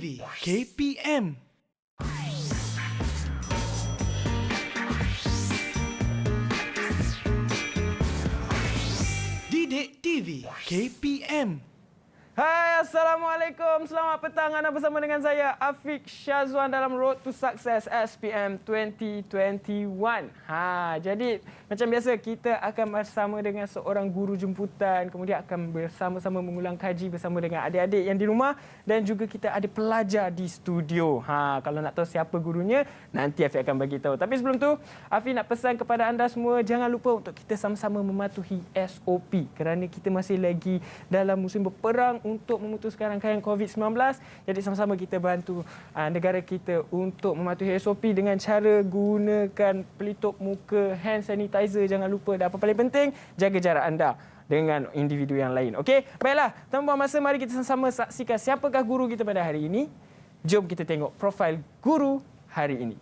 TV KPM. Didik TV KPM. Hai, Assalamualaikum. Selamat petang. Anda bersama dengan saya, Afiq Syazwan dalam Road to Success SPM 2021. Jadi macam biasa kita akan bersama dengan seorang guru jemputan. Kemudian akan bersama-sama mengulang kaji bersama dengan adik-adik yang di rumah. Dan juga kita ada pelajar di studio. Kalau nak tahu siapa gurunya, nanti Afiq akan bagi tahu. Tapi sebelum tu, Afiq nak pesan kepada anda semua, jangan lupa untuk kita sama-sama mematuhi SOP. Kerana kita masih lagi dalam musim berperang untuk memutuskan rangkaian COVID-19. Jadi sama-sama kita bantu negara kita untuk mematuhi SOP dengan cara gunakan pelitup muka, hand sanitizer, jangan lupa. Dan apa paling penting, jaga jarak anda dengan individu yang lain. Okey, baiklah. Tanpa buang masa, mari kita sama-sama saksikan siapakah guru kita pada hari ini. Jom kita tengok profil guru hari ini.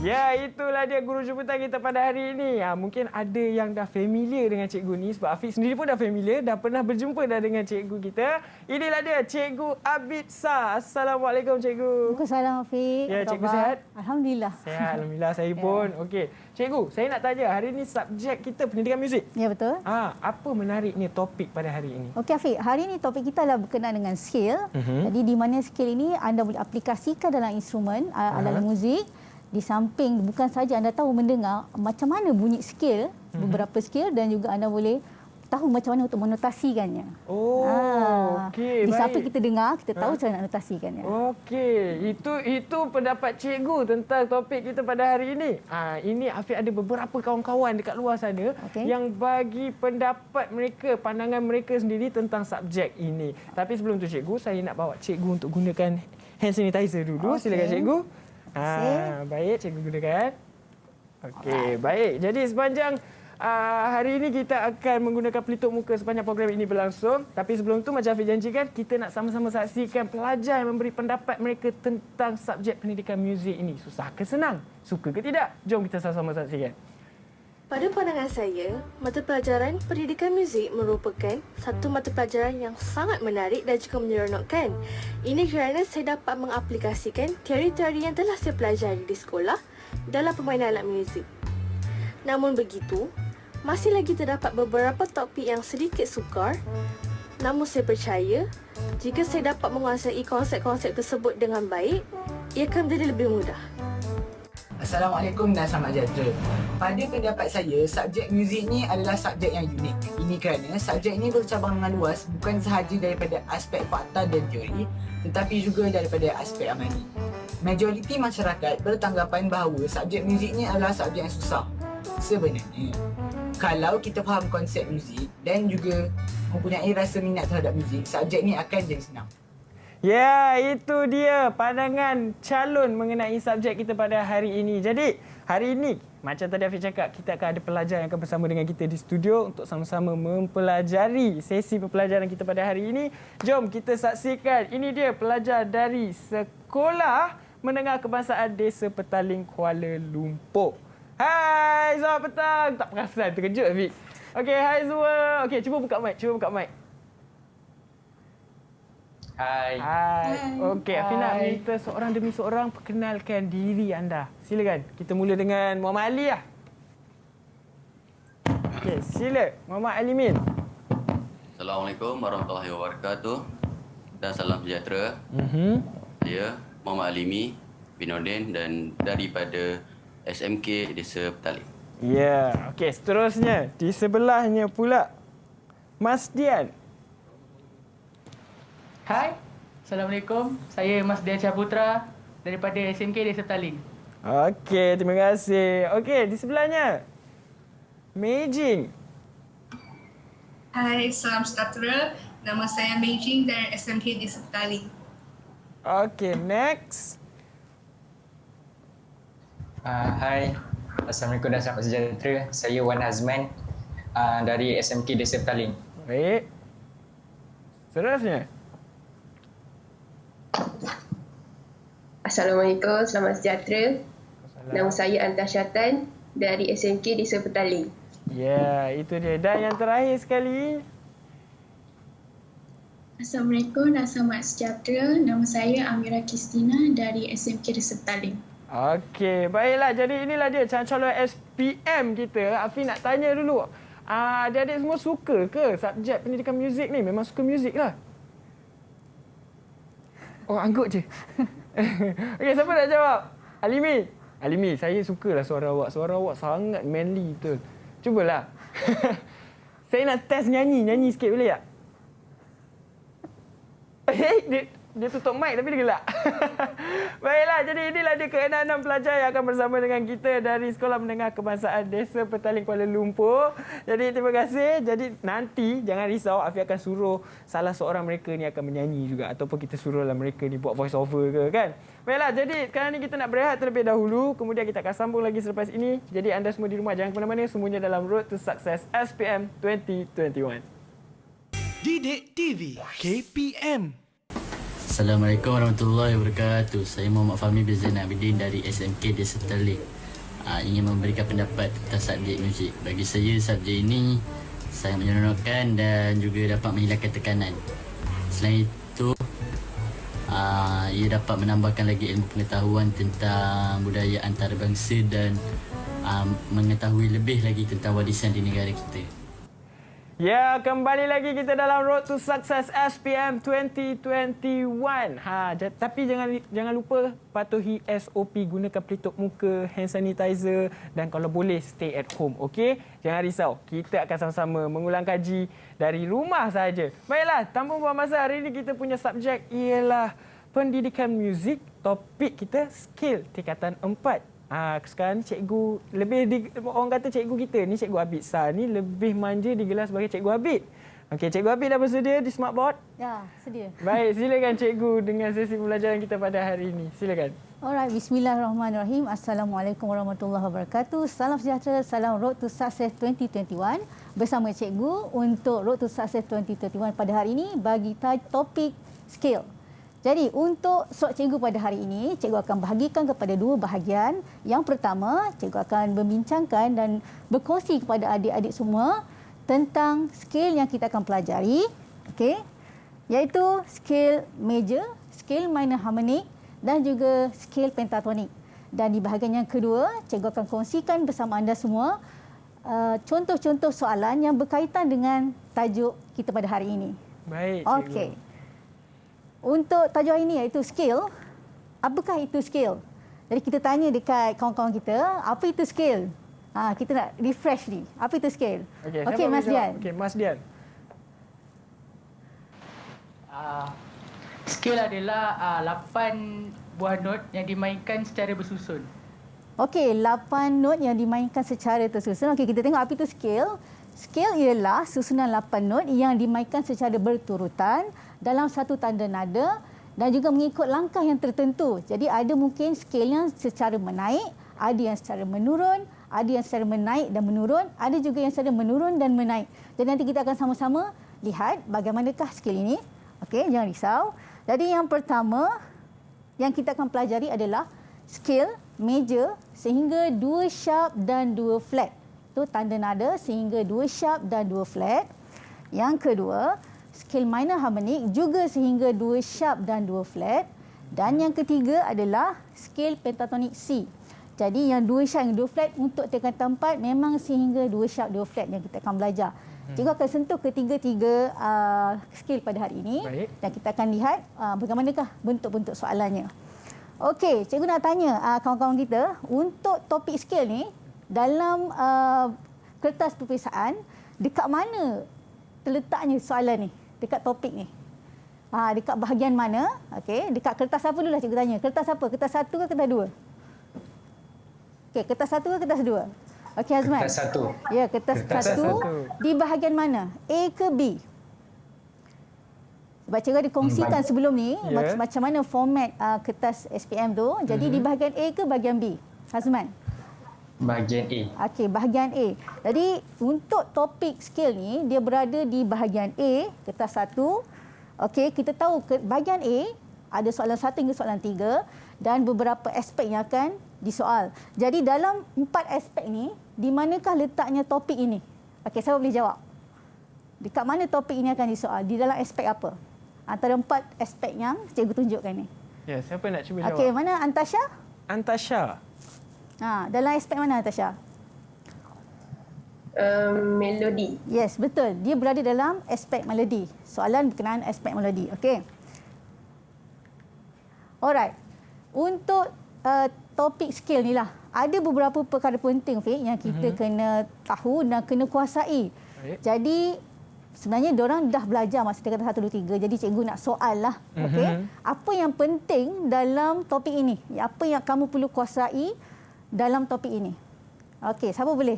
Ya, itulah dia guru jemputan kita pada hari ini. Mungkin ada yang dah familiar dengan cikgu ni sebab Afiq sendiri pun dah familiar, dah pernah berjumpa dah dengan cikgu kita. Inilah dia, Cikgu Abidsa. Assalamualaikum, Cikgu. Waalaikumsalam, Afiq. Ya, Cikgu sihat? Alhamdulillah. Sihat, Alhamdulillah. Saya pun. Okey. Cikgu, saya nak tanya, hari ini subjek kita pendidikan muzik. Ya, betul. Apa menariknya topik pada hari ini? Okey, Afiq. Hari ini topik kita adalah berkenaan dengan skill. Jadi, di mana skill ini anda boleh aplikasikan dalam instrumen, alat muzik. Di samping bukan saja anda tahu mendengar macam mana bunyi skill, beberapa skill, dan juga anda boleh tahu macam mana untuk menotasikannya. Okey, di baik. samping kita dengar, kita tahu cara nak notasikannya. Okey, itu pendapat cikgu tentang topik kita pada hari ini. Ini Afiq ada beberapa kawan-kawan dekat luar sana yang bagi pendapat mereka, pandangan mereka sendiri tentang subjek ini. Tapi sebelum tu cikgu, saya nak bawa cikgu untuk gunakan hand sanitizer dulu. Silakan cikgu. Baik, cikgu gunakan. Okey, baik. Jadi sepanjang hari ini kita akan menggunakan pelitup muka sepanjang program ini berlangsung. Tapi sebelum tu, macam Afiq janjikan, kita nak sama-sama saksikan pelajar yang memberi pendapat mereka tentang subjek pendidikan muzik ini. Susah ke senang? Suka ke tidak? Jom kita sama-sama saksikan. Pada pandangan saya, mata pelajaran pendidikan muzik merupakan satu mata pelajaran yang sangat menarik dan juga menyeronokkan. Ini kerana saya dapat mengaplikasikan teori-teori yang telah saya pelajari di sekolah dalam permainan alat muzik. Namun begitu, masih lagi terdapat beberapa topik yang sedikit sukar. Namun saya percaya, jika saya dapat menguasai konsep-konsep tersebut dengan baik, ia akan menjadi lebih mudah. Assalamualaikum dan selamat sejahtera. Pada pendapat saya, subjek muzik ni adalah subjek yang unik. Ini kerana subjek ini bercabang dengan luas bukan sahaja daripada aspek fakta dan teori, tetapi juga daripada aspek amali. Majoriti masyarakat bertanggapan bahawa subjek muzik ni adalah subjek yang susah. Sebenarnya, kalau kita faham konsep muzik dan juga mempunyai rasa minat terhadap muzik, subjek ni akan jadi senang. Ya, itu dia pandangan calon mengenai subjek kita pada hari ini. Jadi, hari ini, macam tadi Afiq cakap, kita akan ada pelajar yang akan bersama dengan kita di studio untuk sama-sama mempelajari sesi pembelajaran kita pada hari ini. Jom kita saksikan. Ini dia pelajar dari Sekolah Menengah Kebangsaan Desa Petaling, Kuala Lumpur. Hai, selamat petang. Tak perasan, terkejut Afiq. Okey, hai semua. Okey, cuba buka mic. Hai. Okey, Afiq nak minta seorang demi seorang perkenalkan diri anda. Silakan. Kita mula dengan Muhammad Ali lah. Okey, sila. Muhammad Alimin. Assalamualaikum warahmatullahi wabarakatuh dan salam sejahtera. Saya Muhammad Alimi bin Nordin dan daripada SMK Desa Petaling. Ya, okey, seterusnya di sebelahnya pula Mas Dian. Hai, Assalamualaikum. Saya Mas Dian Syaputra daripada SMK Desa Petaling. Okey, terima kasih. Okey, di sebelahnya Mei Jing. Hai, salam sejahtera. Nama saya Mei Jing dari SMK Desa Petaling. Okey, next. Hai, Assalamualaikum dan selamat sejahtera. Saya Wan Azman dari SMK Desa Petaling. Baik. Seterusnya. Assalamualaikum, selamat sejahtera. Nama saya Anta Syatan dari SMK Desa Petaling. Ya, itu dia. Dan yang terakhir sekali. Assalamualaikum dan selamat sejahtera. Nama saya Amira Kristina dari SMK Desa Petaling. Okey, baiklah. Jadi inilah dia calon-calon SPM kita. Afi nak tanya dulu. Adik-adik semua suka ke subjek pendidikan muzik ni? Memang suka muzik lah. Oh, anggut je. Okey, siapa nak jawab? Alimi. Alimi, saya sukalah suara awak. Suara awak sangat manly betul. Cubalah. Saya nak test nyanyi. Nyanyi sikit boleh tak? Dia tutup mic tapi dia gelak. Baiklah, jadi inilah dia ke-6 pelajar yang akan bersama dengan kita dari Sekolah Menengah Kebangsaan Desa Petaling, Kuala Lumpur. Jadi terima kasih. Jadi nanti jangan risau, Afi akan suruh salah seorang mereka ni akan menyanyi juga ataupun kita suruhlah mereka ni buat voice over ke kan. Baiklah, jadi sekarang ni kita nak berehat terlebih dahulu. Kemudian kita akan sambung lagi selepas ini. Jadi anda semua di rumah jangan ke mana-mana, semuanya dalam Road to Success SPM 2021. Didik TV KPM. Assalamualaikum warahmatullahi wabarakatuh. Saya Muhammad Fahmi bin Zain Abidin dari SMK Desa Petaling. Ingin memberikan pendapat tentang subjek muzik. Bagi saya, subjek ini sangat menyeronokkan dan juga dapat menghilangkan tekanan. Selain itu, ia dapat menambahkan lagi ilmu pengetahuan tentang budaya antarabangsa dan mengetahui lebih lagi tentang warisan di negara kita. Ya, kembali lagi kita dalam Road to Success SPM 2021. Tapi jangan lupa patuhi SOP, gunakan pelitup muka, hand sanitizer dan kalau boleh stay at home, okey? Jangan risau, kita akan sama-sama mengulang kaji dari rumah saja. Baiklah, tanpa buang masa, hari ini kita punya subjek ialah pendidikan muzik. Topik kita skill tingkatan 4. Sekarang ni cikgu orang kata cikgu kita ni, Cikgu Abid Sar ni lebih manja digelar sebagai Cikgu Abid. Okey, Cikgu Abid dah bersedia di smartboard? Ya, sedia. Baik, silakan cikgu dengan sesi pembelajaran kita pada hari ini. Silakan. Alright, bismillahirrahmanirrahim. Assalamualaikum warahmatullahi wabarakatuh. Salam sejahtera, salam Road to Success 2021. Bersama cikgu untuk Road to Success 2021 pada hari ini bagi topik skill. Jadi untuk slot cikgu pada hari ini, cikgu akan bahagikan kepada dua bahagian. Yang pertama, cikgu akan membincangkan dan berkongsi kepada adik-adik semua tentang skill yang kita akan pelajari, okey, iaitu skill major, skill minor harmonic dan juga skill pentatonik. Dan di bahagian yang kedua, cikgu akan kongsikan bersama anda semua contoh-contoh soalan yang berkaitan dengan tajuk kita pada hari ini. Baik, cikgu. Okey. Untuk tajuk hari ini iaitu skill. Apakah itu skill? Jadi kita tanya dekat kawan-kawan kita, apa itu skill? Kita nak refresh ni. Apa itu skill? Okey, Mas Dian. Okey, Mas Dian. Skill adalah 8 buah not yang dimainkan secara bersusun. Okey, 8 not yang dimainkan secara tersusun. Okey, kita tengok apa itu skill. Skill ialah susunan 8 not yang dimainkan secara berturutan dalam satu tanda nada dan juga mengikut langkah yang tertentu. Jadi ada mungkin skill yang secara menaik, ada yang secara menurun, ada yang secara menaik dan menurun, ada juga yang secara menurun dan menaik. Jadi nanti kita akan sama-sama lihat bagaimanakah skill ini. Okey, jangan risau. Jadi yang pertama yang kita akan pelajari adalah skill major sehingga 2 sharp dan 2 flat. Itu tanda nada sehingga 2 sharp dan 2 flat. Yang kedua, skill minor harmonic juga sehingga 2 sharp dan 2 flat. Dan yang ketiga adalah skill pentatonik C. Jadi yang 2 sharp dan 2 flat untuk tingkatan 4 memang sehingga 2 sharp 2 flat yang kita akan belajar. Cikgu akan sentuh ketiga-tiga skill pada hari ini. Baik. Dan kita akan lihat bagaimanakah bentuk-bentuk soalannya. Okey, cikgu nak tanya kawan-kawan kita, untuk topik skill ni dalam kertas peperiksaan, dekat mana terletaknya soalan ni? Dekat topik ni. Dekat bahagian mana? Okey, dekat kertas apa dulu lah cikgu tanya. Kertas apa? Kertas 1 ke kertas 2? Okey, kertas 1 ke kertas 2? Okey, Azman. Kertas 1. Ya, kertas 1. Di bahagian mana? A ke B? Sebab cikgu ada kongsikan sebelum ni macam mana format kertas SPM tu. Jadi di bahagian A ke bahagian B? Azman. Bahagian A. Okey, bahagian A. Jadi untuk topik skill ni dia berada di bahagian A, kertas 1. Okey, kita tahu bahagian A ada soalan 1 hingga soalan 3 dan beberapa aspek yang akan disoal. Jadi dalam 4 aspek ni, di manakah letaknya topik ini? Okey, siapa boleh jawab? Dekat mana topik ini akan disoal? Di dalam aspek apa? Antara 4 aspek yang cikgu tunjukkan ni. Ya, siapa nak cuba jawab? Okey, mana Antasha? Antasha. Dalam aspek mana Antasha? Melodi. Yes, betul. Dia berada dalam aspek melodi. Soalan berkenaan aspek melodi. Okey. Alright. Untuk topik skill ni lah, ada beberapa perkara penting Fiq yang kita kena tahu dan kena kuasai. Baik. Jadi sebenarnya diorang dah belajar masa tingkatan 1, 2, 3. Jadi cikgu nak soal lah. Okey. Apa yang penting dalam topik ini? Apa yang kamu perlu kuasai dalam topik ini? Okey, siapa boleh?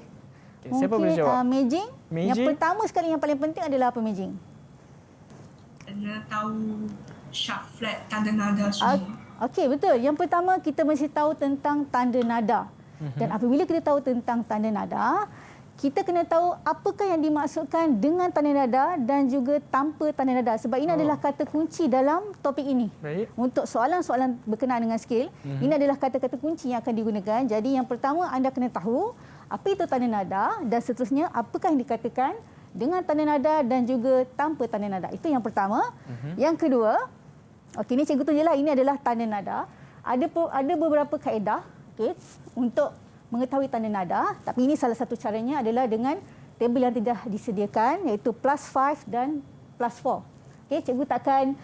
Okay, siapa boleh jawab? Majing. Majing. Yang pertama sekali yang paling penting adalah apa Majing? Kena tahu sharp, flat, tanda nada semua. Okey, betul. Yang pertama kita mesti tahu tentang tanda nada. Dan apabila kita tahu tentang tanda nada, kita kena tahu apakah yang dimaksudkan dengan tanda nada dan juga tanpa tanda nada. Sebab ini adalah kata kunci dalam topik ini. Baik. Untuk soalan-soalan berkenaan dengan skill, ini adalah kata-kata kunci yang akan digunakan. Jadi yang pertama anda kena tahu apa itu tanda nada dan seterusnya apakah yang dikatakan dengan tanda nada dan juga tanpa tanda nada. Itu yang pertama. Yang kedua, okey, ini cikgu tunjuklah, ini adalah tanda nada. Ada beberapa kaedah untuk mengetahui tanda nada, tapi ini salah satu caranya adalah dengan tabel yang tidak disediakan, iaitu +5 dan +4. Okey, cikgu takkan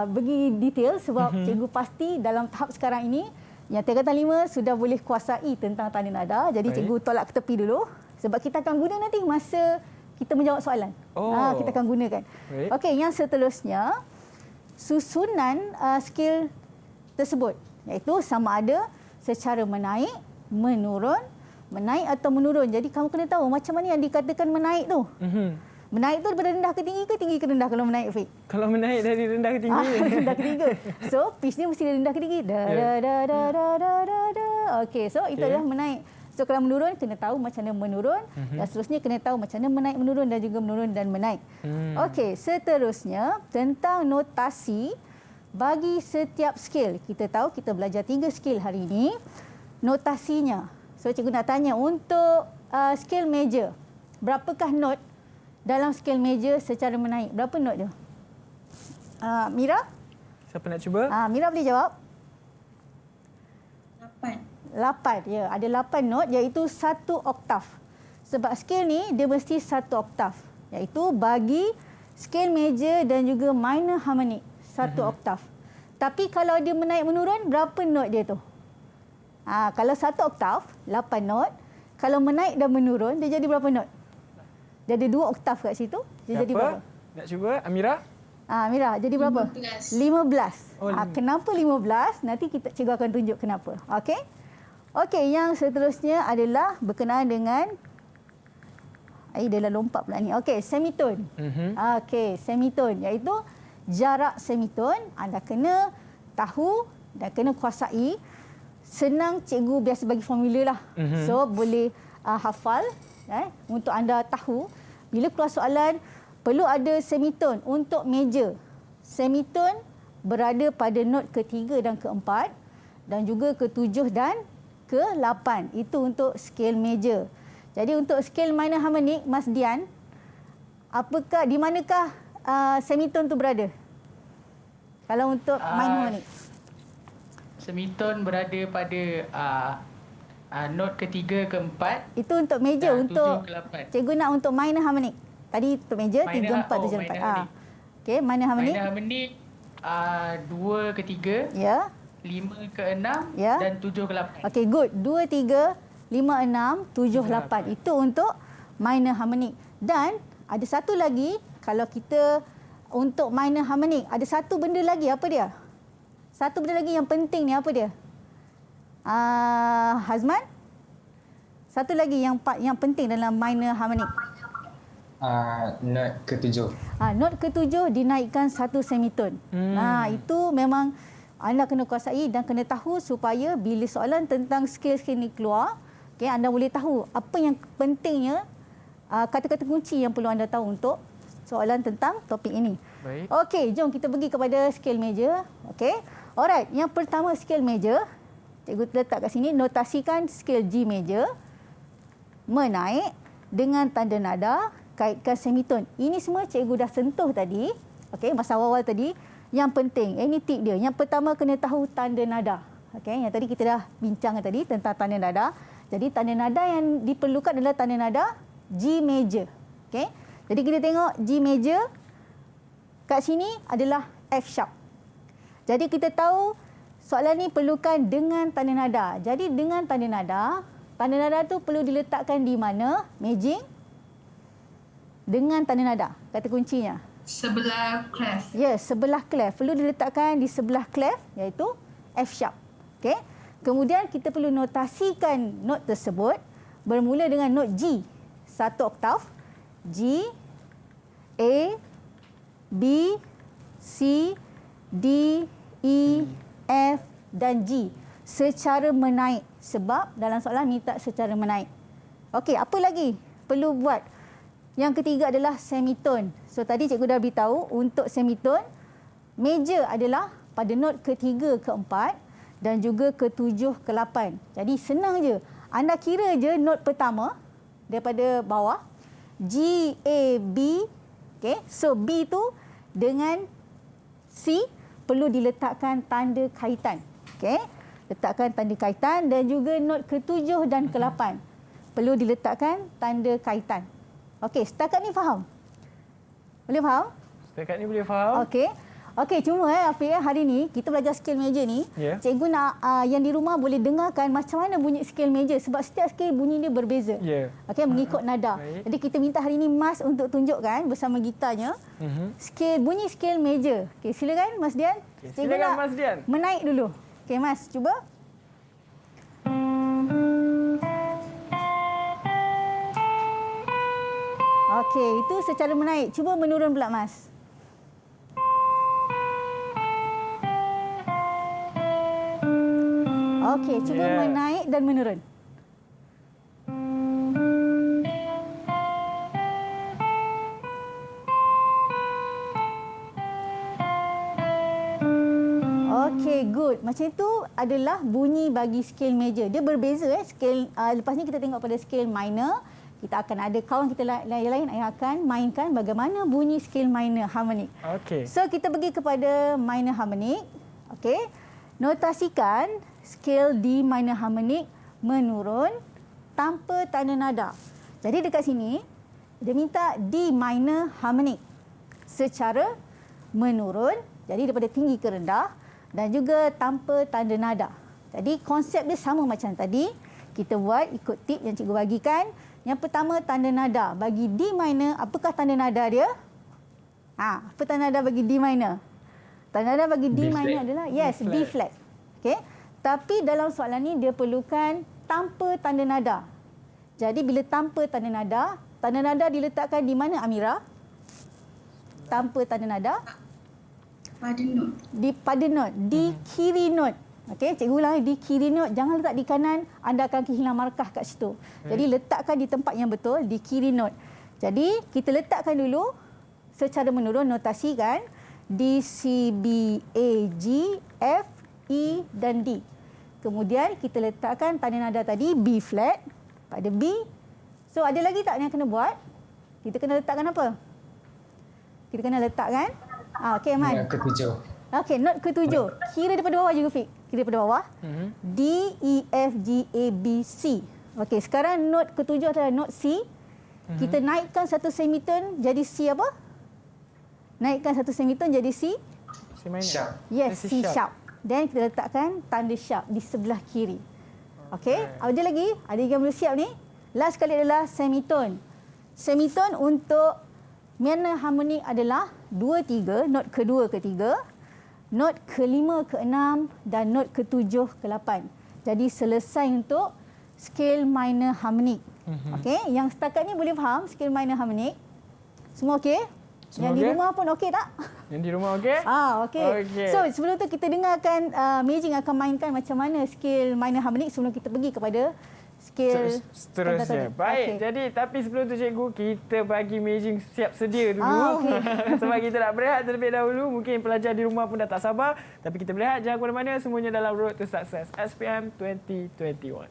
bagi detail sebab cikgu pasti dalam tahap sekarang ini yang tingkatan 5 sudah boleh kuasai tentang tanda nada. Jadi cikgu tolak ke tepi dulu sebab kita akan guna nanti masa kita menjawab soalan. Kita akan gunakan. Okey, yang seterusnya susunan skill tersebut, iaitu sama ada secara menaik, menurun, menaik atau menurun. Jadi kamu kena tahu macam mana yang dikatakan menaik tu. Menaik tu daripada rendah ke tinggi ke tinggi ke rendah kalau menaik, Fik? Kalau menaik dari rendah ke tinggi. Rendah ke tinggi. So pitch dia mesti dari rendah ke tinggi. Da da da da da da da da. Okey, so itu adalah menaik. So kalau menurun kena tahu macam mana menurun dan seterusnya kena tahu macam mana menaik menurun dan juga menurun dan menaik. Okey, seterusnya tentang notasi bagi setiap skill. Kita tahu kita belajar 3 skill hari ini. Notasinya. So cikgu nak tanya untuk skill major. Berapakah note dalam skill major secara menaik? Berapa note dia? Mira? Siapa nak cuba? Mira boleh jawab? 8. 8. Ya, ada 8 note iaitu 1 oktav. Sebab skill ni dia mesti 1 oktav. Iaitu bagi skill major dan juga minor harmonic 1 oktav. Tapi kalau dia menaik menurun, berapa note dia tu? Kalau 1 oktav, 8 not. Kalau menaik dan menurun, dia jadi berapa not? Dia ada 2 oktav kat situ. Dia jadi berapa? Nak cuba? Amira? Amira, jadi berapa? 15. 15. Kenapa 15? Nanti cikgu akan tunjuk kenapa. Okey? Okey, yang seterusnya adalah berkenaan dengan... dia dah lompat pula ni. Okey, semitone. Okey, semitone. Iaitu jarak semitone. Anda kena tahu dan kena kuasai. Senang cikgu biasa bagi formula lah. So boleh hafal untuk anda tahu bila keluar soalan perlu ada semitone untuk major. Semitone berada pada not ke-3 dan ke-4 dan juga ke-7 dan ke-8. Itu untuk scale major. Jadi untuk scale minor harmonic, Mas Dian, di manakah semitone tu berada? Kalau untuk minor harmonic. Semitone berada pada note ke-3, ke-4. Itu untuk major. Untuk 7 ke-8. Cikgu nak untuk minor harmonic. Tadi untuk major 3, 4, 7, 4. Okey, minor harmonic. Minor harmonic 2 ke-3. Ya. 5 ke-6 Ya. dan 7 ke-8. Okey, good. 2, 3, 5, 6, 7, 8. Itu untuk minor harmonic. Dan ada satu lagi, kalau kita untuk minor harmonic, ada satu benda lagi. Apa dia? Satu benda lagi yang penting ni, apa dia? Hazman? Satu lagi yang penting dalam minor harmonic. Note ke-7. Note ke-7 dinaikkan 1 semitone. Itu memang anda kena kuasai dan kena tahu supaya bila soalan tentang skill-skill ni keluar, Okey, anda boleh tahu apa yang pentingnya kata-kata kunci yang perlu anda tahu untuk soalan tentang topik ini. Baik. Okey, jom kita pergi kepada scale major. Okey. Alright, yang pertama scale major. Cikgu letak kat sini, notasikan scale G major menaik dengan tanda nada, kaitkan semitone. Ini semua cikgu dah sentuh tadi. Okey, masa awal tadi. Yang penting, ini tip dia. Yang pertama kena tahu tanda nada. Okey, yang tadi kita dah bincang tadi tentang tanda nada. Jadi tanda nada yang diperlukan adalah tanda nada G major. Okey. Jadi kita tengok G major kat sini adalah F sharp. Jadi kita tahu soalan ni perlukan dengan tanda nada. Jadi dengan tanda nada tu perlu diletakkan di mana? Matching dengan tanda nada. Kata kuncinya. Sebelah clef. Yes, sebelah clef. Perlu diletakkan di sebelah clef iaitu F sharp. Okey. Kemudian kita perlu notasikan not tersebut bermula dengan not G. Satu oktav. G, A, B, C, D, E, F dan G. Secara menaik. Sebab dalam soalan minta secara menaik. Okey, apa lagi perlu buat? Yang ketiga adalah semitone. So tadi cikgu dah beritahu untuk semitone, major adalah pada not ketiga, keempat dan juga ke-7, ke-8. Jadi senang je. Anda kira je not pertama daripada bawah. G, A, B. Okay. So B tu dengan C perlu diletakkan tanda kaitan. Okay. Letakkan tanda kaitan dan juga not ke-7 dan ke-8. Perlu diletakkan tanda kaitan. Okey, setakat ni faham? Boleh faham? Setakat ni boleh faham. Okey. Okey, cuma Afiq, hari ni kita belajar scale major ni. Yeah. Cikgu nak yang di rumah boleh dengarkan macam mana bunyi scale major sebab setiap scale bunyi dia berbeza. Yeah. Okey, mengikut nada. Baik. Jadi kita minta hari ni Mas untuk tunjukkan bersama gitarnya bunyi scale major. Okey, silakan Mas Dian. Okay, Cikgu silakan nak Mas Dian. menaik dulu. Okey, Mas, cuba. Okey, itu secara menaik. Cuba menurun pula, Mas. Okey, cuba menaik dan menurun. Okey, good. Macam itu adalah bunyi bagi scale major. Dia berbeza scale lepas ni kita tengok pada scale minor. Kita akan ada kawan kita lain-lain yang akan mainkan bagaimana bunyi scale minor harmonic. Okey. So kita pergi kepada minor harmonic. Okey. Notasikan scale D minor harmonic menurun tanpa tanda nada. Jadi dekat sini dia minta D minor harmonic secara menurun. Jadi daripada tinggi ke rendah dan juga tanpa tanda nada. Jadi konsep dia sama macam tadi. Kita buat ikut tip yang cikgu bagikan. Yang pertama tanda nada. Bagi D minor, apakah tanda nada dia? Apa tanda nada bagi D minor? Tanda nada bagi D minor adalah B flat. Okey. Tapi dalam soalan ni dia perlukan tanpa tanda nada. Jadi bila tanpa tanda nada diletakkan di mana Amira? Tanpa tanda nada? Pada note. Pada note, di kiri note. Okey, cikgu ulang, di kiri note, jangan letak di kanan, anda akan kehilangan markah kat situ. Jadi letakkan di tempat yang betul, di kiri note. Jadi kita letakkan dulu secara menurun notasi kan, D, C, B, A, G, F, E dan D. Kemudian kita letakkan tanda nada tadi B flat pada B. So ada lagi tak yang kena buat? Kita kena letakkan apa? Kita kena letakkan okey, Man. Note ke-7. Okey, note ke-7. Kira daripada bawah juga, Fik. Kira daripada bawah. D, E, F, G, A, B, C. Okey, sekarang note ke-7 adalah note C. Kita naikkan satu semitone jadi C apa? Naikkan satu semitone jadi C. C minor. Sharp. Yes, C sharp. Dan kita letakkan tanda sharp di sebelah kiri. Okey, ada lagi? Ada yang belum siap ni? Last sekali adalah semitone. Semitone untuk minor harmonic adalah 2, 3, note ke-2, ke-3. Note ke-5, ke-6 dan note ke-7, ke-8. Jadi selesai untuk scale minor harmonic. Okey, yang setakat ni boleh faham scale minor harmonic? Semua okey? Yang di rumah pun okey tak? Yang di rumah okey? Okey. So sebelum tu kita dengarkan Meijing akan mainkan macam mana scale minor harmonic sebelum kita pergi kepada skill Seterusnya. pentatonik. Baik. Okey. Jadi tapi sebelum tu cikgu, kita bagi Meijing siap sedia dulu. Okey. Sebab kita nak berehat terlebih dahulu. Mungkin pelajar di rumah pun dah tak sabar. Tapi kita berehat. Jangan ke mana-mana. Semuanya dalam Road to Success SPM 2021.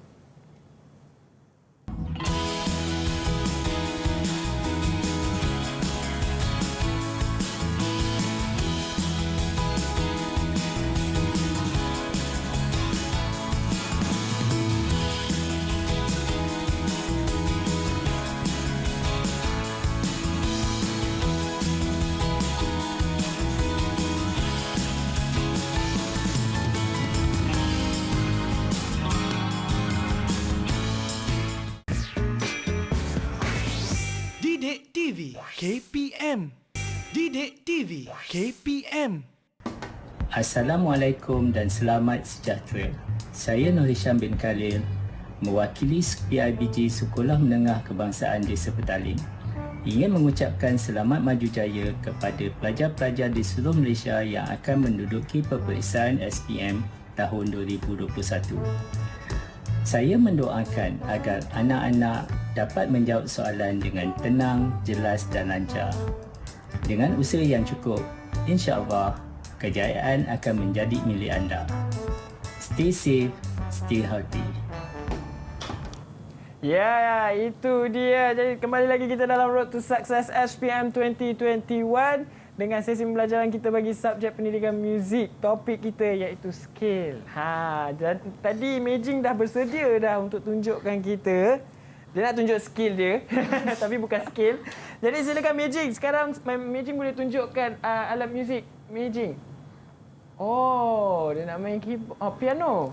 Didik TV KPM. Didik TV KPM. Assalamualaikum dan selamat sejahtera. Saya Nur Hisham bin Khalil, mewakili PIBG Sekolah Menengah Kebangsaan Desa Petaling. Ingin mengucapkan selamat maju jaya kepada pelajar-pelajar di seluruh Malaysia yang akan menduduki peperiksaan SPM tahun 2021. Saya mendoakan agar anak-anak dapat menjawab soalan dengan tenang, jelas dan lancar. Dengan usaha yang cukup, insya-Allah kejayaan akan menjadi milik anda. Stay safe, stay healthy. Ya, itu dia. Jadi kembali lagi kita dalam Road to Success SPM 2021 dengan sesi pembelajaran kita bagi subjek pendidikan muzik. Topik kita iaitu skill. Tadi Meijing dah bersedia dah untuk tunjukkan kita. Dia nak tunjuk skill dia, tapi bukan skill. Jadi silakan Meijing. Sekarang Meijing boleh tunjukkan alat muzik Meijing. Oh, dia nak main keyboard. Oh, piano.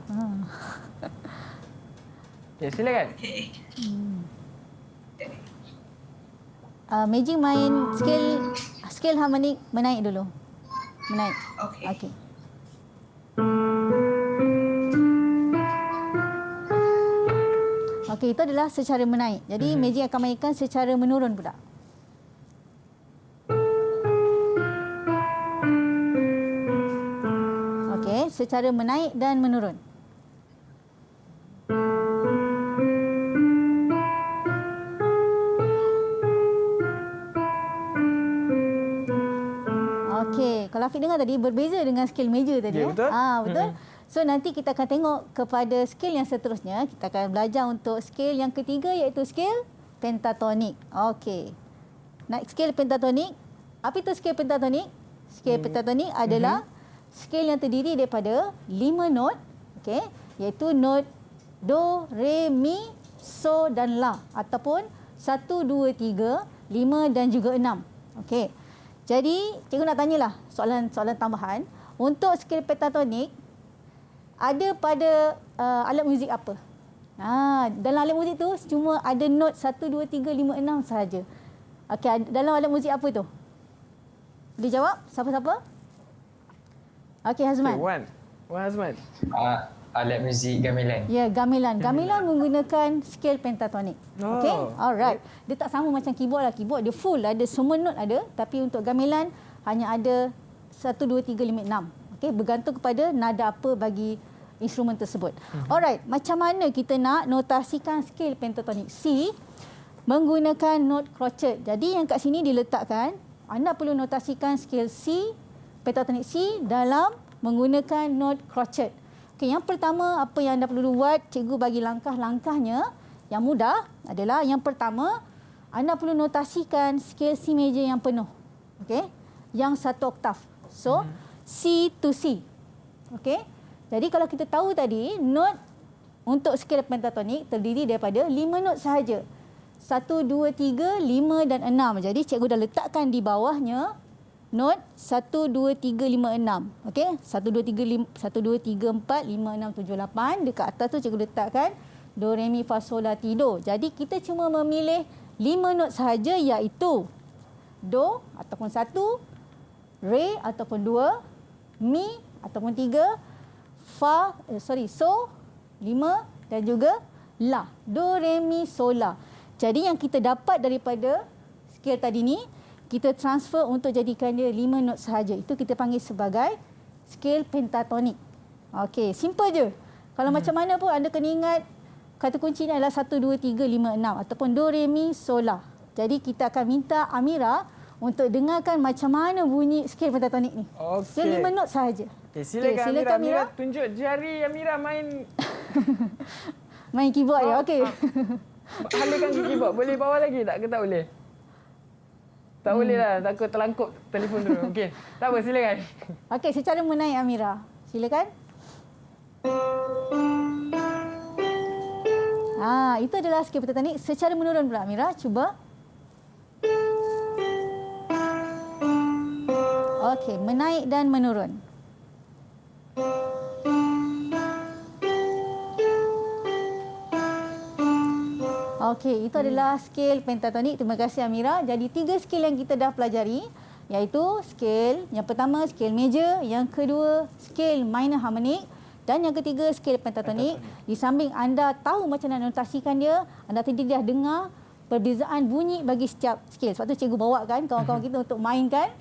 Okay, silakan. Okay. Meijing main skill harmonik menaik dulu. Menaik. Okay. Okey. Okey, itu adalah secara menaik. Jadi Meijing akan mainkan secara menurun pula. Okey, secara menaik dan menurun. Okey, kalau Afiq dengar tadi berbeza dengan skill major tadi. Ya, betul. Betul. So nanti kita akan tengok kepada skill yang seterusnya. Kita akan belajar untuk skill yang ketiga iaitu skill pentatonik. Okey. Nak skill pentatonik. Apa itu skill pentatonik? Skill pentatonik adalah skill yang terdiri daripada 5 not, okey, iaitu not do, re, mi, so dan la ataupun 1 2 3, 5 dan juga 6. Okey. Jadi, cikgu nak tanyalah soalan tambahan. Untuk skill pentatonik, ada pada alat muzik apa? Dalam alat muzik tu cuma ada not 1, 2, 3, 5, 6 sahaja. Okey, dalam alat muzik apa tu? Boleh jawab? Siapa-siapa? Okey, Hazman. Okay, Wan Hazman. Alat muzik gamelan. Ya, gamelan. Gamelan menggunakan skill pentatonik. Oh. Okey, alright. Dia tak sama macam keyboard lah. Keyboard dia full, ada semua note ada. Tapi untuk gamelan hanya ada 1, 2, 3, 5, 6. Okey, bergantung kepada nada apa bagi instrumen tersebut. Alright, macam mana kita nak notasikan skill pentatonik C menggunakan note crotchet. Jadi yang kat sini diletakkan, anda perlu notasikan skill C, pentatonik C dalam menggunakan note crotchet. Okey, yang pertama apa yang anda perlu buat, cikgu bagi langkah-langkahnya. Yang mudah adalah yang pertama, anda perlu notasikan skill C major yang penuh. Okey, yang 1 oktav. So, C to C. Okey. Jadi kalau kita tahu tadi, note untuk skill pentatonik terdiri daripada 5 note sahaja. 1, 2, 3, 5 dan 6. Jadi cikgu dah letakkan di bawahnya note 1, 2, 3, 5, 6. Okey, 1, 2, 3, 4, 5, 6, 7, 8. Dekat atas tu cikgu letakkan do, re, mi, fa, sol, la, ti, do. Jadi kita cuma memilih 5 not sahaja iaitu do ataupun 1, re ataupun 2, mi ataupun 3, so 5 dan juga la. Do, re, mi, sol, la. Jadi yang kita dapat daripada skill tadi ni, kita transfer untuk jadikan dia 5 not sahaja. Itu kita panggil sebagai skill pentatonik. Okey, simple je. Kalau macam mana pun anda kena ingat kata kunci ni adalah 1, 2, 3, 5, 6 ataupun do, re, mi, sol, la. Jadi kita akan minta Amira untuk dengarkan macam mana bunyi skil pentatonik ni. Okey. Dia 5 not sahaja. Okay, silakan, silakan Amira. Tunjuk jari Amira main main keyboard ya. Okey. Halakan ke keyboard. Boleh bawa lagi tak ke tak boleh? Tak boleh lah. Takut terlangkup telefon dulu. Okey. Tak apa, silakan. Okey, secara menaik Amira. Silakan. Itu adalah skil pentatonik. Secara menurun pula Amira. Cuba. Okey, menaik dan menurun. Okey, itu adalah skil pentatonik. Terima kasih Amira. Jadi 3 skil yang kita dah pelajari, iaitu skil yang pertama skil major, yang kedua skil minor harmonic dan yang ketiga skil pentatonik. Di samping anda tahu macam mana notasikan dia, anda tadi dah dengar perbezaan bunyi bagi setiap skil. Sebab tu cikgu bawakan kawan-kawan kita untuk mainkan.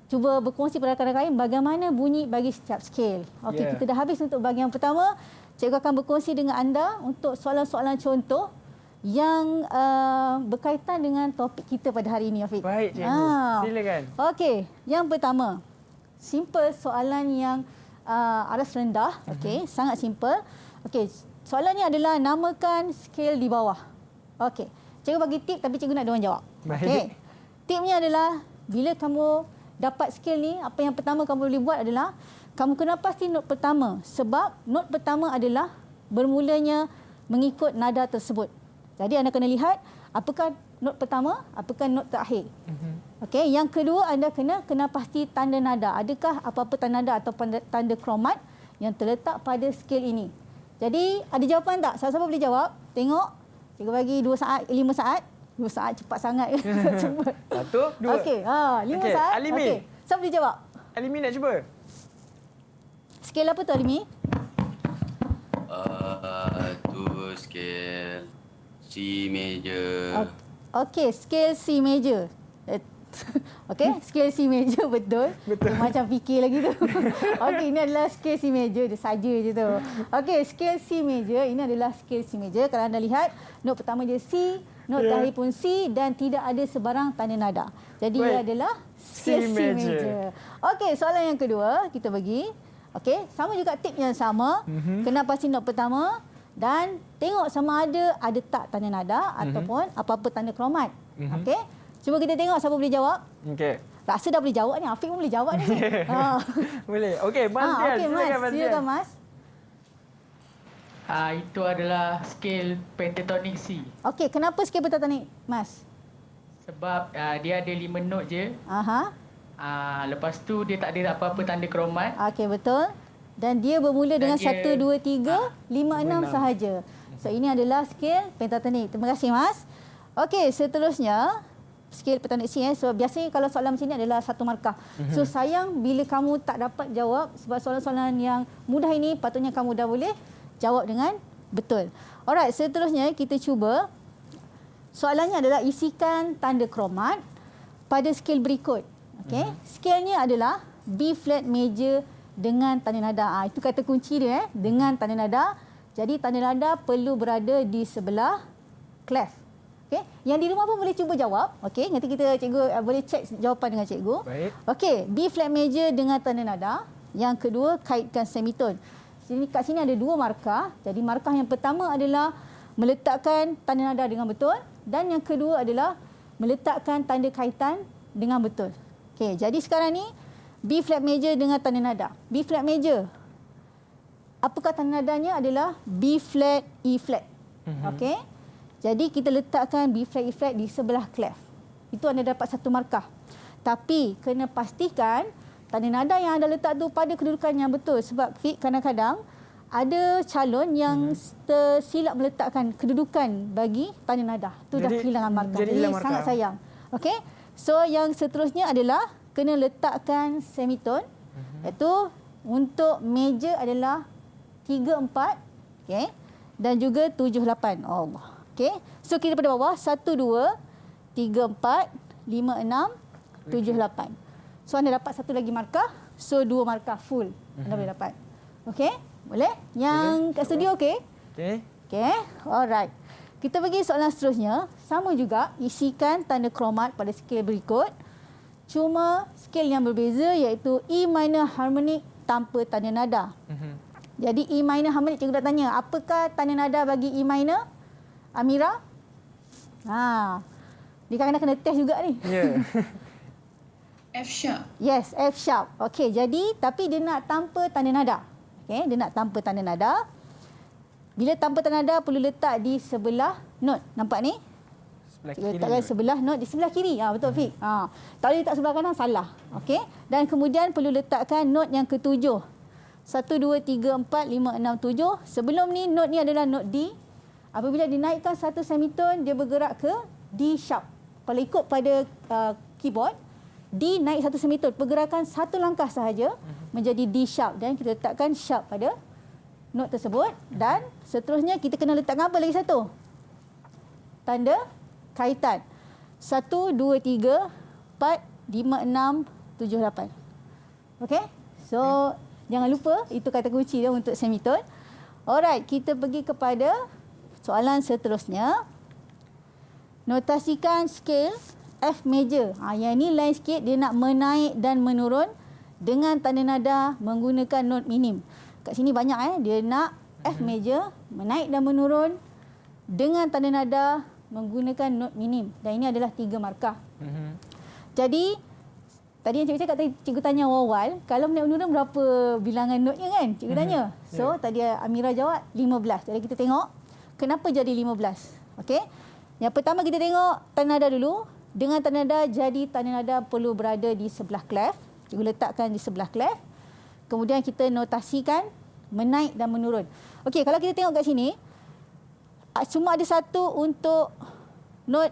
Cuba berkongsi pada rakan-rakan bagaimana bunyi bagi setiap skil. Okey, kita dah habis untuk bahagian pertama. Cikgu akan berkongsi dengan anda untuk soalan-soalan contoh yang berkaitan dengan topik kita pada hari ini, Afiq. Baik, cikgu. Silakan. Okey, yang pertama. Simple soalan yang aras rendah. Okey, sangat simple. Okey, soalan ni adalah namakan skil di bawah. Okey, cikgu bagi tip tapi cikgu nak diorang jawab. Okey. Tipnya adalah bila kamu dapat skil ni, apa yang pertama kamu boleh buat adalah kamu kena pasti not pertama. Sebab not pertama adalah bermulanya mengikut nada tersebut. Jadi anda kena lihat apakah not pertama, apakah not terakhir. Okey, yang kedua anda kena pasti tanda nada. Adakah apa-apa tanda nada atau tanda kromat yang terletak pada skil ini. Jadi ada jawapan tak? Siapa-siapa boleh jawab? Tengok. Cikgu bagi 2 saat, 5 saat. 2 saat cepat sangat. 1, 2. Okey, 5 saat. Alimi. Okey, siapa boleh jawab? Alimi nak cuba. Skil apa tu Alimi? Tu skil C major. Okey, skil C major. Okey, skil C major betul. Macam fikir lagi tu. Okey, ini adalah skil C major. Dia saja je tu. Okey, skil C major. Ini adalah skil C major. Kalau anda lihat, not pertama dia C, not terakhir pun C dan tidak ada sebarang tanda nada. Jadi ia adalah skil C major. Okey, soalan yang kedua kita bagi. Okey, sama juga tip yang sama. Kena pasti not pertama dan tengok sama ada tak tanda nada ataupun apa-apa tanda kromat. Okey. Cuba kita tengok siapa boleh jawab. Okey. Rasa dah boleh jawab ni. Afiq pun boleh jawab ni. Boleh. Okey, Mas Dian. Silakan Mas. Itu adalah skil pentatonik C. Okey, kenapa skil pentatonik, Mas? Sebab dia ada 5 not je. Lepas tu dia tak ada apa-apa tanda kromat. Okey, betul. Dan dia bermula dengan 1, 2, 3, 5, 6 sahaja. So ini adalah skil pentatonik. Terima kasih Mas. Okey, seterusnya skil pentatonik C. So biasanya kalau soalan macam ni adalah 1 markah. So sayang bila kamu tak dapat jawab sebab soalan-soalan yang mudah ini patutnya kamu dah boleh jawab dengan betul. Alright, seterusnya kita cuba. Soalannya adalah isikan tanda kromat pada skil berikut. Okey, skilnya adalah B flat major dengan tanda nada. Itu kata kunci dia dengan tanda nada. Jadi tanda nada perlu berada di sebelah clef. Okey, yang di rumah pun boleh cuba jawab. Okey, nanti cikgu boleh cek jawapan dengan cikgu. Baik. Okey, B flat major dengan tanda nada. Yang kedua kaitkan semitone. Kat sini ada 2 markah. Jadi markah yang pertama adalah meletakkan tanda nada dengan betul dan yang kedua adalah meletakkan tanda kaitan dengan betul. Okey, jadi sekarang ni B flat major dengan tanda nada. B flat major. Apakah tanda nadanya? Adalah B flat E flat. Okey. Jadi kita letakkan B flat E flat di sebelah clef. Itu anda dapat 1 markah. Tapi kena pastikan tanda nada yang anda letak tu pada kedudukan yang betul sebab kadang-kadang ada calon yang tersilap meletakkan kedudukan bagi tanda nada. Tu dah kehilangan markah. Jadi sangat sayang. Okey. So yang seterusnya adalah kena letakkan semitone. Iaitu untuk major adalah 3 4, okey. Dan juga 7 8. Allah. Okey. So kita pada bawah 1 2 3 4 5 6 7 8. So anda dapat 1 lagi markah. So 2 markah full anda boleh dapat. Okey? Boleh? Yang kat studio okey? Okey. Okey, alright. Kita pergi soalan seterusnya. Sama juga, isikan tanda kromat pada skil berikut. Cuma skil yang berbeza iaitu E minor harmonik tanpa tanda nada. Jadi E minor harmonik, cikgu dah tanya, apakah tanda nada bagi E minor? Amira? Dia kadang-kadang kena test juga ni. Ya. F sharp. Yes, F sharp. Okey, jadi tapi dia nak tanpa tanda nada. Okey, dia nak tanpa tanda nada. Bila tanpa tanda nada perlu letak di sebelah not. Nampak ni? Sebelah Kita kiri. letakkan sebelah not di sebelah kiri. Betul Fik. Tak boleh letak sebelah kanan, salah. Okey. Dan kemudian perlu letakkan not yang ketujuh. 1, 2, 3, 4, 5, 6, 7. Sebelum ni not ni adalah not D. Apabila dinaikkan satu semitone, dia bergerak ke D sharp. Kalau ikut pada keyboard, D naik satu semitone, pergerakan satu langkah sahaja menjadi D sharp, dan kita letakkan sharp pada not tersebut. Dan seterusnya kita kena letakkan apa lagi satu? Tanda kaitan. 1, 2, 3, 4, 5, 6, 7, 8. Okey? So, jangan lupa itu kata kunci dia untuk semitone. Alright, kita pergi kepada soalan seterusnya. Notasikan skil F major. Yang ini lain sikit, dia nak menaik dan menurun dengan tanda nada menggunakan not minim. Kat sini banyak dia nak F major menaik dan menurun dengan tanda nada menggunakan not minim. Dan ini adalah 3 markah. Jadi tadi yang cikgu cakap, cikgu tanya awal, kalau menaik menurun berapa bilangan notnya kan? Cikgu tanya. So tadi Amira jawab 15. Jadi kita tengok kenapa jadi 15. Okey. Yang pertama kita tengok tanda nada dulu. Dengan tanda nada, jadi tanda nada perlu berada di sebelah clef. Cikgu letakkan di sebelah clef. Kemudian kita notasikan menaik dan menurun. Okey, kalau kita tengok kat sini, cuma ada satu untuk not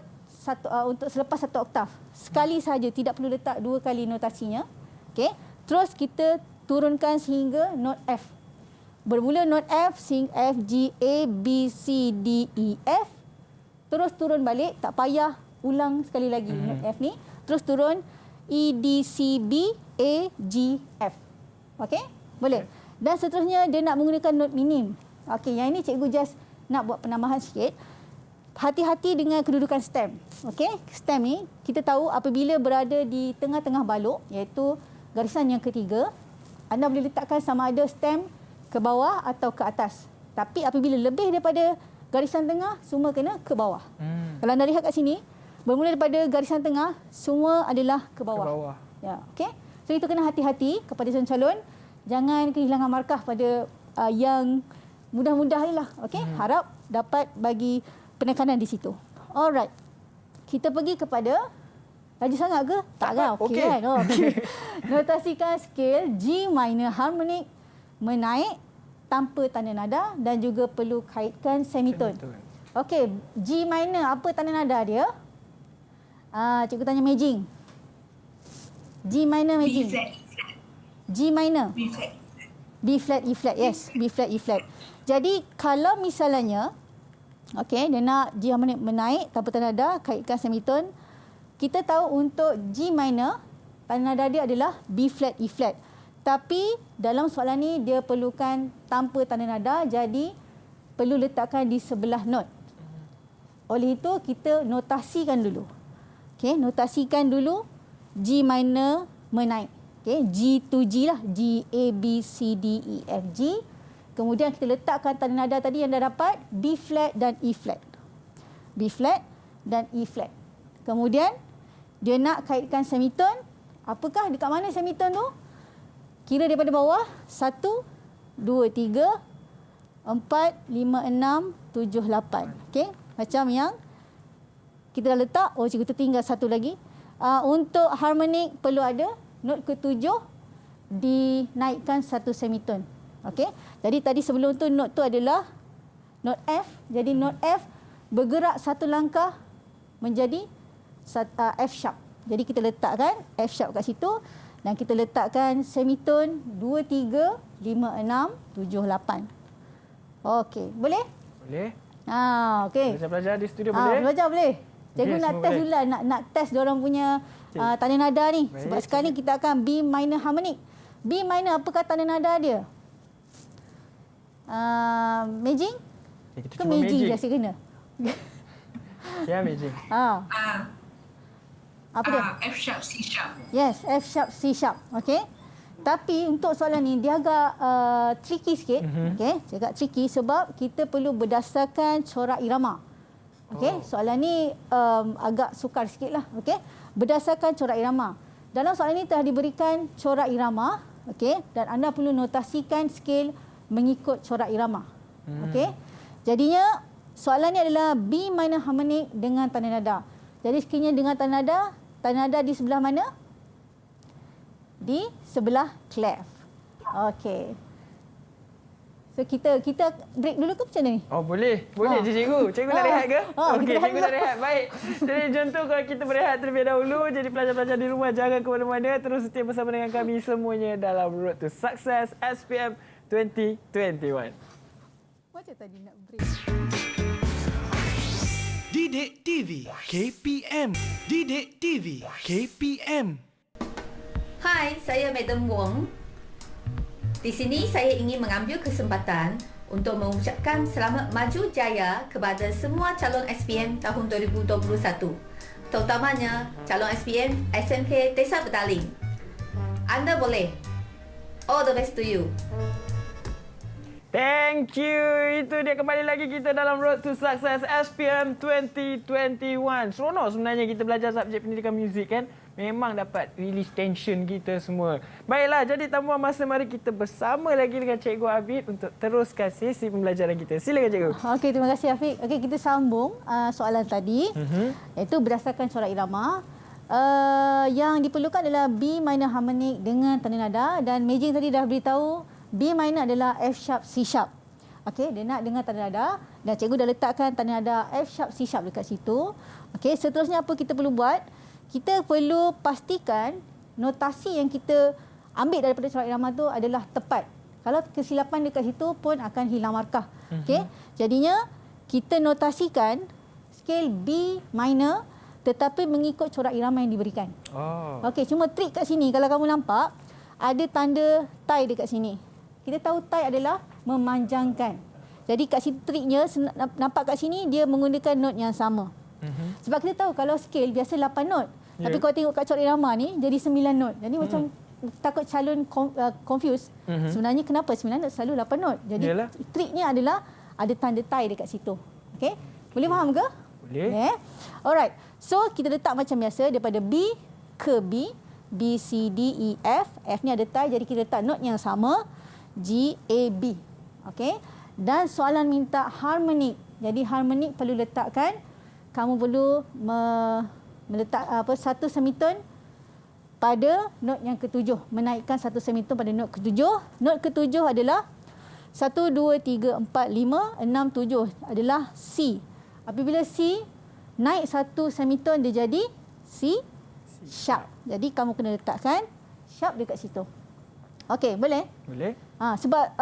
untuk selepas satu oktav. Sekali saja, tidak perlu letak 2 kali notasinya. Okey. Terus kita turunkan sehingga not F. Bermula not F, F, G, A, B, C, D, E, F. Terus turun balik, tak payah ulang sekali lagi not F ni. Terus turun E, D, C, B, A, G, F. Okey? Boleh. Dan seterusnya dia nak menggunakan not minim. Okey, yang ini cikgu just nak buat penambahan sikit. Hati-hati dengan kedudukan stem. Okey? Stem ni kita tahu apabila berada di tengah-tengah balok, iaitu garisan yang ketiga, anda boleh letakkan sama ada stem ke bawah atau ke atas. Tapi apabila lebih daripada garisan tengah, semua kena ke bawah. Kalau anda lihat kat sini, bermula daripada garisan tengah, semua adalah ke bawah. Ya, okey. So itu kena hati-hati kepada calon. Jangan kehilangan markah pada yang mudah-mudah lah. Okey. Harap dapat bagi penekanan di situ. Alright. Kita pergi kepada laju sangat ke? Tak kan? Okey kan? Okay. Notasikan skil G minor harmonik menaik tanpa tanda nada dan juga perlu kaitkan semitone. Okey, G minor apa tanda nada dia? Cikgu tanya Majing. G minor Majing. B flat. G minor. B flat. B flat, E flat. Yes, B flat, E flat. Jadi kalau misalnya, okey, dia nak G harmonik menaik tanpa tanda nada, kaitkan semitone. Kita tahu untuk G minor, tanda nada dia adalah B flat, E flat. Tapi dalam soalan ni dia perlukan tanpa tanda nada, jadi perlu letakkan di sebelah not. Oleh itu kita notasikan dulu. Okey, notasikan dulu G minor menaik. Okey, G to G lah, G A B C D E F G. Kemudian kita letakkan tanda nada tadi yang dah dapat, B flat dan E flat. B flat dan E flat. Kemudian dia nak kaitkan semitone. Apakah dekat mana semitone tu? Kira daripada bawah, 1, 2, 3, 4, 5, 6, 7, 8. Okey, macam yang kita dah letak. Oh, cikgu tertinggal satu lagi. Untuk harmonik perlu ada not ke-7 dinaikkan satu semitone. Okey, jadi tadi sebelum tu not tu adalah not F. Jadi not F bergerak satu langkah menjadi F sharp. Jadi kita letakkan F sharp kat situ. Dan kita letakkan semitone 2, 3, 5, 6, 7, 8. Okey, boleh? Boleh. Okey. Belajar di studio boleh? Belajar boleh. Cikgu nak test dulu lah, nak test diorang punya tanda nada ni. Baik, sebab sekarang ni kita akan B minor harmonic. B minor apakah tanda nada dia? Majing? Kita Ke cuba Meiji rasa kena. Ya, Meiji. Apa dia? F sharp, C sharp. Yes, F sharp, C sharp. Okey. Tapi untuk soalan ni dia agak tricky sikit. Okey, agak tricky sebab kita perlu berdasarkan corak irama. Okey, soalan ni agak sukar sikitlah. Okey, berdasarkan corak irama. Dalam soalan ini telah diberikan corak irama, okey, dan anda perlu notasikan skil mengikut corak irama. Okey. Jadinya soalan ni adalah B minor harmonic dengan tanda nada. Jadi skilnya dengan tanda nada di sebelah mana? Di sebelah clef. Okey. So kita break dulu ke macam mana ni? Oh, boleh. Boleh je cikgu. Cikgu nak rehat ke? Okey, cikgu nak rehat. Baik. Jadi macam tu kalau kita berehat terlebih dahulu. Jadi pelajar-pelajar di rumah jangan ke mana-mana. Terus setia bersama dengan kami semuanya dalam Road to Success SPM 2021. Macam tadi nak break. Didik TV KPM. Didik TV KPM. Hai, saya Madam Wong. Di sini saya ingin mengambil kesempatan untuk mengucapkan selamat maju jaya kepada semua calon SPM tahun 2021. Terutamanya calon SPM SMK Desa Petaling. Anda boleh. All the best to you. Thank you. Itu dia kembali lagi kita dalam Road to Success SPM 2021. Seronok sebenarnya kita belajar subjek pendidikan muzik kan. Memang dapat release tension kita semua. Baiklah, jadi tanpa masa mari kita bersama lagi dengan Cikgu Habib untuk teruskan sesi pembelajaran kita. Silakan Cikgu. Okey, terima kasih Afiq. Okey, kita sambung soalan tadi. Iaitu berdasarkan corak irama. Yang diperlukan adalah B minor harmonic dengan tanda nada dan Meiji tadi dah beritahu B minor adalah F sharp C sharp. Okey, dia nak dengan tanda nada dan cikgu dah letakkan tanda nada F sharp C sharp dekat situ. Okey, seterusnya apa kita perlu buat? Kita perlu pastikan notasi yang kita ambil daripada corak irama tu adalah tepat. Kalau kesilapan dekat situ pun akan hilang markah. Okey. Jadinya kita notasikan skil B minor tetapi mengikut corak irama yang diberikan. Okey, cuma trik kat sini kalau kamu nampak ada tanda tie dekat sini. Kita tahu tie adalah memanjangkan. Jadi kat sini triknya nampak kat sini dia menggunakan not yang sama. Sebab kita tahu kalau scale biasa 8 not. Tapi kalau tengok kat corak irama ni jadi 9 not. Jadi macam takut calon confused. Sebenarnya kenapa 9 not selalu 8 not. Jadi triknya adalah ada tanda tie dekat situ. Okey? Boleh faham ke? Boleh. Okay. Alright. So kita letak macam biasa daripada B ke B. B, C, D, E, F. F ni ada tie jadi kita letak not yang sama. G, A, B. Okey? Dan soalan minta harmonik. Jadi harmonik perlu letakkan kamu perlu meletak satu semiton pada not yang ketujuh. Menaikkan satu semiton pada not ketujuh. Not ketujuh adalah 1, 2, 3, 4, 5, 6, 7 adalah C. Apabila C naik satu semiton dia jadi C sharp. Jadi kamu kena letakkan sharp dekat situ. Okey, boleh? Boleh. Sebab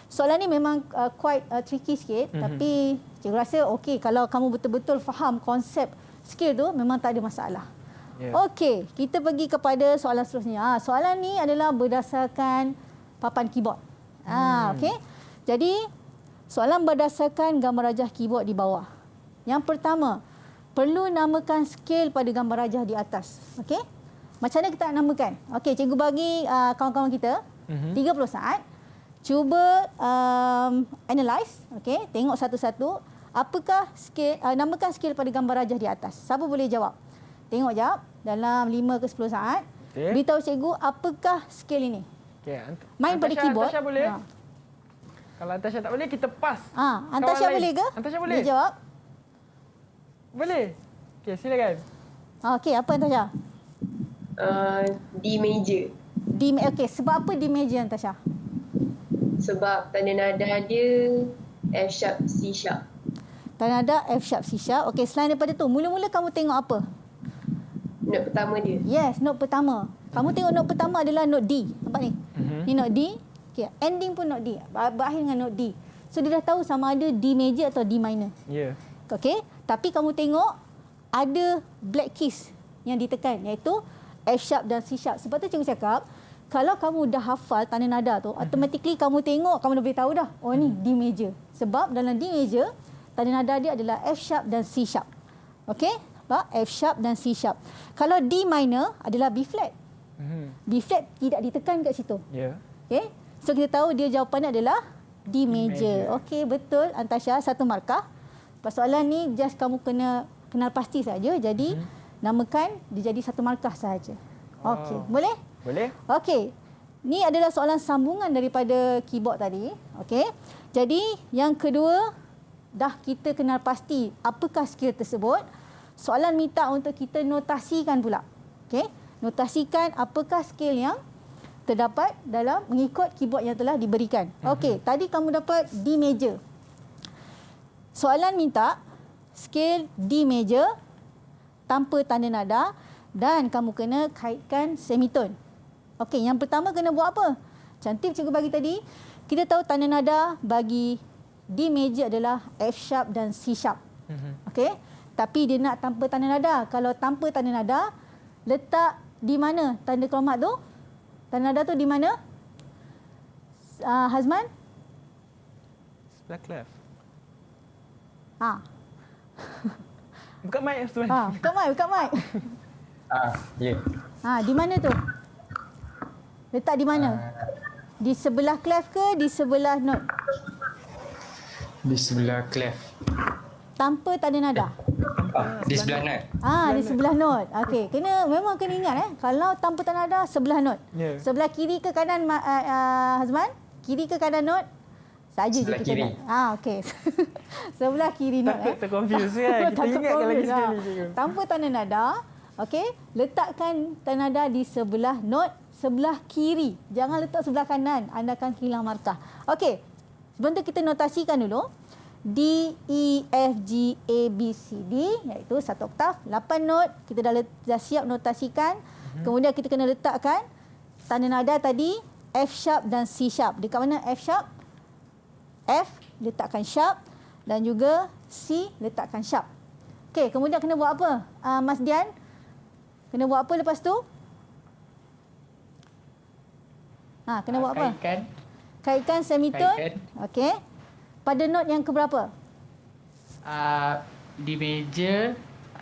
soalan ni memang quite tricky sikit. Tapi cikgu rasa okey kalau kamu betul-betul faham konsep skill tu memang tak ada masalah. Okey, kita pergi kepada soalan seterusnya. Soalan ni adalah berdasarkan papan keyboard. Okey. Jadi soalan berdasarkan gambar rajah keyboard di bawah. Yang pertama, perlu namakan skil pada gambar rajah di atas. Okey? Macam mana kita nak namakan? Okey, cikgu bagi kawan-kawan kita 30 saat. Cuba analyse, okey, tengok satu-satu apakah skil namakan skil pada gambar rajah di atas. Siapa boleh jawab? Tengok jawab dalam 5 ke 10 saat. Beritahu cikgu apakah skil ini. Okey, main pada keyboard. Antasya boleh? Kalau Antasya tak boleh kita pass. Antasya boleh ke? Antasya boleh. Dia jawab. Boleh. Okey, silakan. Okey, apa Antasya? D major. Okey, sebab apa D major Antasya? Sebab tanda nada dia F sharp C sharp. Tanda nada F sharp C sharp. Okey, selain daripada tu, mula-mula kamu tengok apa? Note pertama dia. Yes, note pertama. Kamu tengok note pertama adalah note D. Nampak ni? Ni note D. Okey, ending pun note D. Berakhir dengan note D. So dia dah tahu sama ada D major atau D minor. Ya. Okey, tapi kamu tengok ada black keys yang ditekan iaitu F sharp dan C sharp. Sebab tu cikgu cakap kalau kamu dah hafal tanda nada tu, automatically kamu tengok, kamu dah boleh tahu dah, oh ni D major. Sebab dalam D major, tanda nada dia adalah F sharp dan C sharp. Okey? F sharp dan C sharp. Kalau D minor adalah B flat. B flat tidak ditekan kat situ. Ya. Okey? So kita tahu dia jawapannya adalah D major. Okey, betul Antasha, 1 markah. Soalan ni just kamu kena kenal pasti saja. Jadi namakan dia jadi 1 markah sahaja. Okey, boleh? Boleh. Okey. Ni adalah soalan sambungan daripada keyboard tadi. Okey. Jadi yang kedua, dah kita kenal pasti apakah skill tersebut. Soalan minta untuk kita notasikan pula. Okey. Notasikan apakah skill yang terdapat dalam mengikut keyboard yang telah diberikan. Okey, tadi kamu dapat D major. Soalan minta skill D major tanpa tanda nada dan kamu kena kaitkan semitone. Okey, yang pertama kena buat apa? Cantik cikgu bagi tadi. Kita tahu tanda nada bagi D major adalah F sharp dan C sharp. Okey, tapi dia nak tanpa tanda nada. Kalau tanpa tanda nada, letak di mana tanda kromat tu? Tanda nada tu di mana? Hazman? Sebelah clef. Buka mic Hazman. Buka mic. Ya. Di mana tu? Letak di mana? Di sebelah clef ke di sebelah note? Di sebelah clef. Tanpa tanda nada. Di sebelah note. Di sebelah note. Okey, memang kena ingat kalau tanpa tanda nada sebelah note. Yeah. Sebelah kiri ke kanan Hazman? Kiri ke kanan note? Saja sebelah je kita kiri. okey. Sebelah kiri note. Takut terconfuse kan. Kita ingatkan lagi sekali. Tanpa tanda nada, okey, letakkan tanda nada di sebelah note sebelah kiri. Jangan letak sebelah kanan, anda akan hilang markah. Okey. Sebelum tu kita notasikan dulu. D, E, F, G, A, B, C, D iaitu 1 oktav, 8 not. Kita dah siap notasikan. Kemudian kita kena letakkan tanda nada tadi F sharp dan C sharp. Dekat mana F sharp? F letakkan sharp dan juga C letakkan sharp. Okey, kemudian kena buat apa? Mas Dian? Kena buat apa lepas tu? Kena buat apa? Kaitkan semitone. Okey. Pada not yang keberapa? D major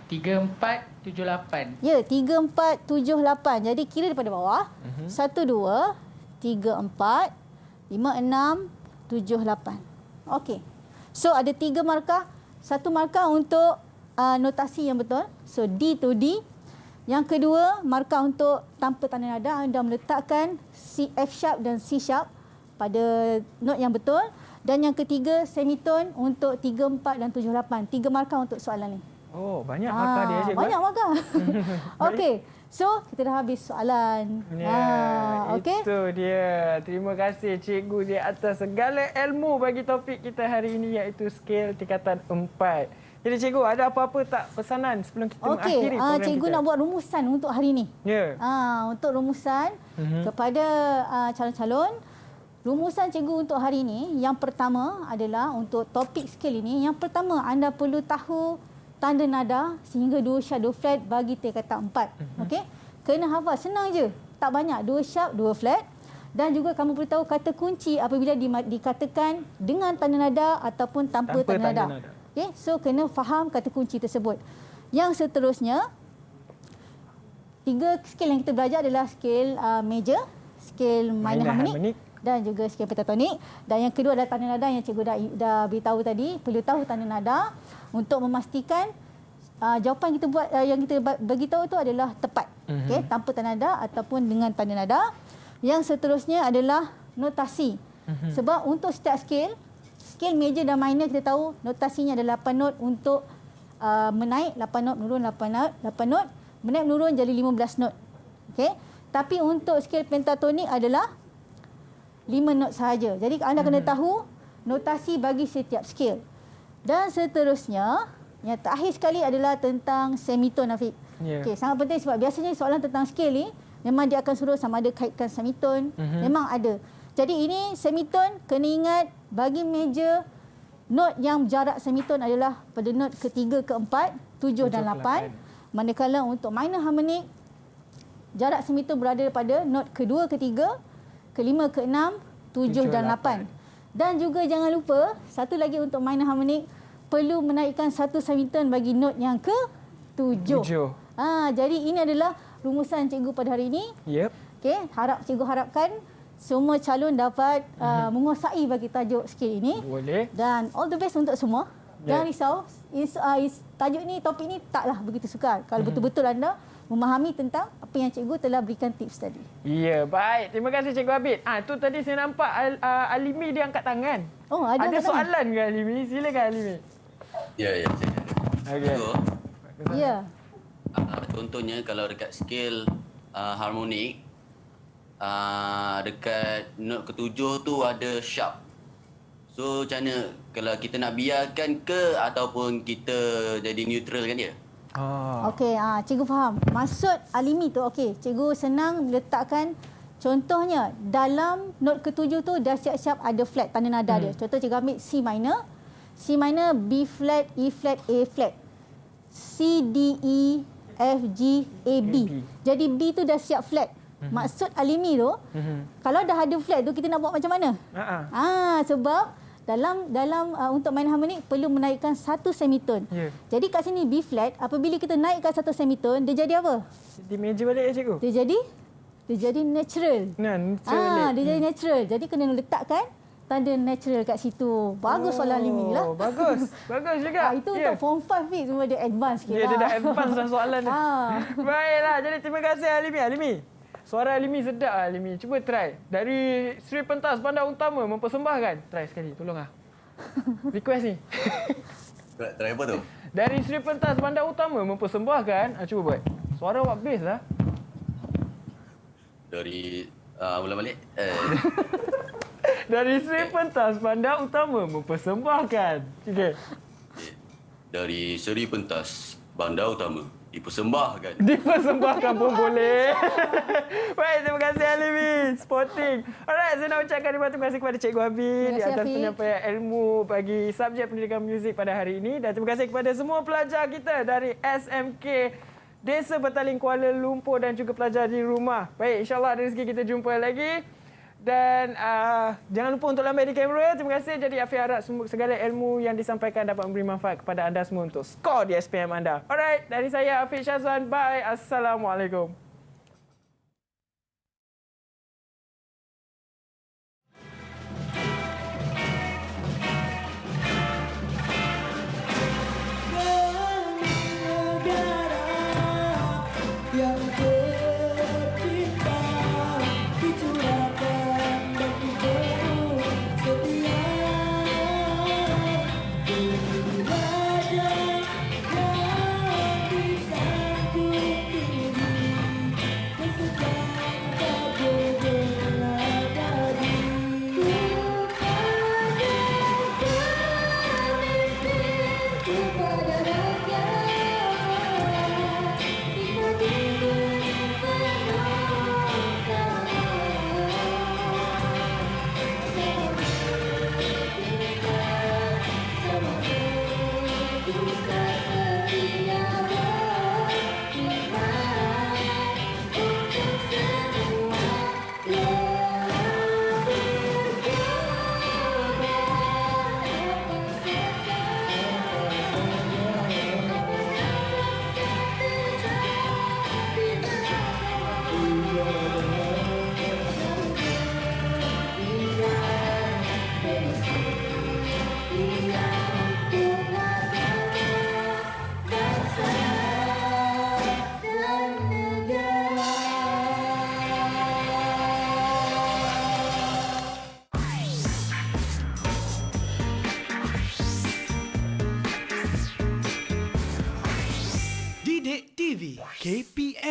3 4 7 8. Ya, 3 4 7 8. Jadi kira daripada bawah. 1 2 3 4 5 6 7 8. Okey. So ada 3 markah, 1 markah untuk notasi yang betul. So D to D. Yang kedua, markah untuk tanpa tanda nada, anda meletakkan F sharp dan C sharp pada not yang betul. Dan yang ketiga, semitone untuk 3, 4 dan 7, 8. 3 markah untuk soalan ni. Oh, banyak markah dia cikgu. Banyak markah. Okey. So, kita dah habis soalan. Okay. Itu dia. Terima kasih cikgu di atas segala ilmu bagi topik kita hari ini iaitu skill tingkatan 4. Jadi cikgu, ada apa-apa tak pesanan sebelum kita mengakhiri program kita? Cikgu nak buat rumusan untuk hari ini. Ya. Untuk rumusan kepada calon-calon. Rumusan cikgu untuk hari ini, yang pertama adalah untuk topik skill ini. Yang pertama, anda perlu tahu tanda nada sehingga 2 sharp 2 flat bagi tingkatan 4. Okey? Kena hafal, senang je. Tak banyak, 2 sharp 2 flat. Dan juga kamu perlu tahu kata kunci apabila dikatakan dengan tanda nada ataupun tanpa tanda nada. Okey? So, kena faham kata kunci tersebut. Yang seterusnya, 3 skill yang kita belajar adalah skill major, skill minor harmonic dan juga skill pentatonik. Dan yang kedua adalah tanda nada yang cikgu dah beritahu tadi. Perlu tahu tanda nada untuk memastikan jawapan kita buat yang kita bagi tahu itu adalah tepat. Okey, tanpa tanda nada ataupun dengan tanda nada. Yang seterusnya adalah notasi. Sebab untuk setiap skill major dan minor kita tahu notasinya ada 8 not untuk menaik 8 not, menurun 8 not, menaik menurun jadi 15 not. Okey. Tapi untuk skill pentatonik adalah 5 not sahaja. Jadi anda kena tahu notasi bagi setiap skill. Dan seterusnya, yang terakhir sekali adalah tentang semitone, Afiq. Okey, sangat penting sebab biasanya soalan tentang skill ni memang dia akan suruh sama ada kaitkan semitone, memang ada. Jadi ini semitone kena ingat bagi major not yang jarak semitone adalah pada not ke-3, ke-4, 7 dan 8. Manakala untuk minor harmonic jarak semiton berada pada not kedua, ketiga, kelima, keenam, tujuh dan 8. Dan juga jangan lupa, satu lagi untuk minor harmonik, perlu menaikkan satu semiton bagi not yang ke-7. Jadi ini adalah rumusan cikgu pada hari ini. Yep. Okey, cikgu harapkan semua calon dapat menguasai bagi tajuk skill ini. Boleh. Dan all the best untuk semua. Jangan risau, tajuk ni, topik ni taklah begitu sukar. Kalau betul-betul anda memahami tentang apa yang cikgu telah berikan tips tadi. Ya, baik. Terima kasih Cikgu Abid. Tu tadi saya nampak Alimi dia angkat tangan. Oh, ada soalan ke Alimi? Silakan Alimi. Ya, Okey. Ya. Contohnya kalau dekat skil harmonik, dekat not ke-7 tu ada sharp. So macam mana kalau kita nak biarkan ke ataupun kita jadi neutralkan dia? Okey, cikgu faham. Maksud Alimi tu, okey, cikgu senang letakkan contohnya dalam not ke-7 tu dah siap-siap ada flat, tanda nada dia. Contoh cikgu ambil C minor, B flat, E flat, A flat. C, D, E, F, G, A, B. Jadi B tu dah siap flat. Maksud Alimi tu, kalau dah ada flat tu kita nak buat macam mana? Sebab dalam untuk main harmonik perlu menaikkan satu semiton. Jadi kat sini B flat, apabila kita naikkan satu semiton, dia jadi apa? Dia meja balik ya cikgu? Dia jadi natural. Dia jadi natural. Jadi kena letakkan tanda natural kat situ. Bagus soalan Alimi lah. Bagus. Bagus juga. Itu untuk form 5 ni semua dia advance sikit. Dia dah advance dah soalan ni. Baiklah, jadi terima kasih Alimi. Suara Alimi sedap Alimi. Cuba try. Dari Sri Pentas Bandar Utama mempersembahkan. Try sekali, tolonglah. Request ni. Try apa tu? Dari Sri Pentas Bandar Utama mempersembahkan. Cuba buat. Suara awak bass lah. Dari ulang balik. Dari Sri Pentas Bandar Utama mempersembahkan. Okey. Dari Sri Pentas Bandar Utama dipersembahkan. Dipersembahkan pun boleh. Baik, terima kasih Alimi. Sporting. Alright, saya nak ucapkan terima kasih kepada Cikgu Abid di atas penyampaian ilmu bagi subjek pendidikan muzik pada hari ini. Dan terima kasih kepada semua pelajar kita dari SMK Desa Petaling Kuala Lumpur dan juga pelajar di rumah. Baik, insyaAllah ada rezeki kita jumpa lagi. Dan jangan lupa untuk lambai di kamera. Terima kasih. Jadi Afiq harap segala ilmu yang disampaikan dapat memberi manfaat kepada anda semua untuk skor di SPM anda. Alright, dari saya Afiq Syazwan. Bye. Assalamualaikum. Didik TV KPM